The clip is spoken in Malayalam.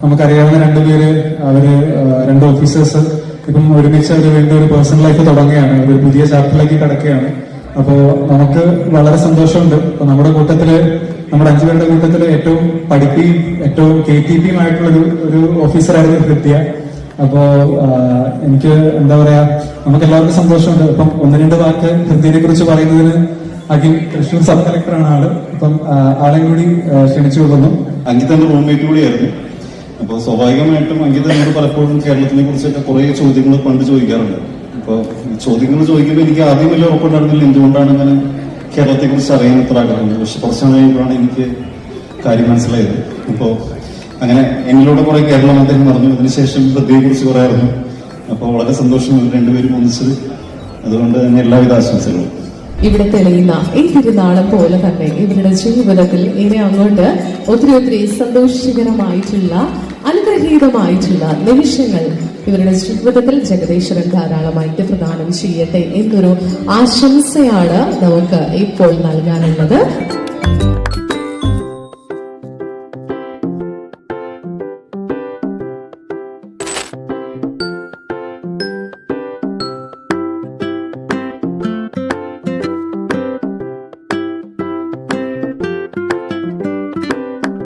നമുക്കറിയാവുന്ന രണ്ടുപേര്, അവര് രണ്ട് ഓഫീസേഴ്സ് ഇപ്പം ഒരുമിച്ച് അവർ വീണ്ടും ഒരു പേഴ്സണൽ ലൈഫ് തുടങ്ങുകയാണ്, ഒരു പുതിയ ചാപ്റ്ററിലേക്ക് കടക്കുകയാണ്. അപ്പോ നമുക്ക് വളരെ സന്തോഷമുണ്ട്. അപ്പൊ നമ്മുടെ കൂട്ടത്തില്, നമ്മുടെ 5 പേരുടെ കൂട്ടത്തില് ഏറ്റവും പഠിപ്പിയും ഏറ്റവും KTP ആയിട്ടുള്ള ഒരു ഓഫീസറായിരുന്നു ഹൃദ്യ. അപ്പോ എനിക്ക് എന്താ പറയാ, നമുക്ക് എല്ലാവർക്കും സന്തോഷമുണ്ട്. അപ്പം 1-2 വാക്ക് ഹൃദ്യനെ കുറിച്ച് പറയുന്നതിന് അഖിൽ തൃശ്ശൂർ സബ് കളക്ടറാണ് ആള്. അപ്പം ആളെ കൂടി ക്ഷണിച്ചു കൊടുക്കുന്നു. അങ്കിതന്റെ റൂംമേറ്റ് കൂടിയായിരുന്നു. അപ്പോൾ സ്വാഭാവികമായിട്ടും അങ്കിതനോട് പലപ്പോഴും കേരളത്തിനെ കുറിച്ചൊക്കെ കുറെ ചോദ്യങ്ങൾ പണ്ട് ചോദിക്കാറുണ്ട്. അപ്പോൾ ചോദ്യങ്ങൾ ചോദിക്കുമ്പോൾ എനിക്ക് ആദ്യം വലിയ ഉറപ്പുണ്ടായിരുന്നില്ല എന്തുകൊണ്ടാണ് ഇങ്ങനെ കേരളത്തെ കുറിച്ച് അറിയാൻ ഇത്ര ആഗ്രഹമുണ്ട്. പക്ഷെ കുറച്ച് കഴിയുമ്പോഴാണ് എനിക്ക് കാര്യം മനസ്സിലായത്. അപ്പോൾ അങ്ങനെ എന്നിലൂടെ കുറെ കേരളം അദ്ദേഹം പറഞ്ഞു. അതിനുശേഷം ഹൃദയെ കുറിച്ച് കുറെ അറിഞ്ഞു. അപ്പോൾ വളരെ സന്തോഷം രണ്ടുപേരും ഒന്നിച്ചത്. അതുകൊണ്ട് തന്നെ എല്ലാവിധ ആശംസകളും. ഇവിടെ തെളിയുന്ന ഈ തിരുനാളം പോലെ തന്നെ ഇവരുടെ ജീവിതത്തിൽ ഇനി അങ്ങോട്ട് ഒത്തിരി സന്തോഷകരമായിട്ടുള്ള അനുഗ്രഹീതമായിട്ടുള്ള നിമിഷങ്ങൾ ഇവരുടെ ജീവിതത്തിൽ ജഗദീശ്വരൻ ധാരാളമായിട്ട് പ്രദാനം ചെയ്യട്ടെ എന്നൊരു ആശംസയാണ് നമുക്ക് ഇപ്പോൾ നൽകാനുള്ളത്.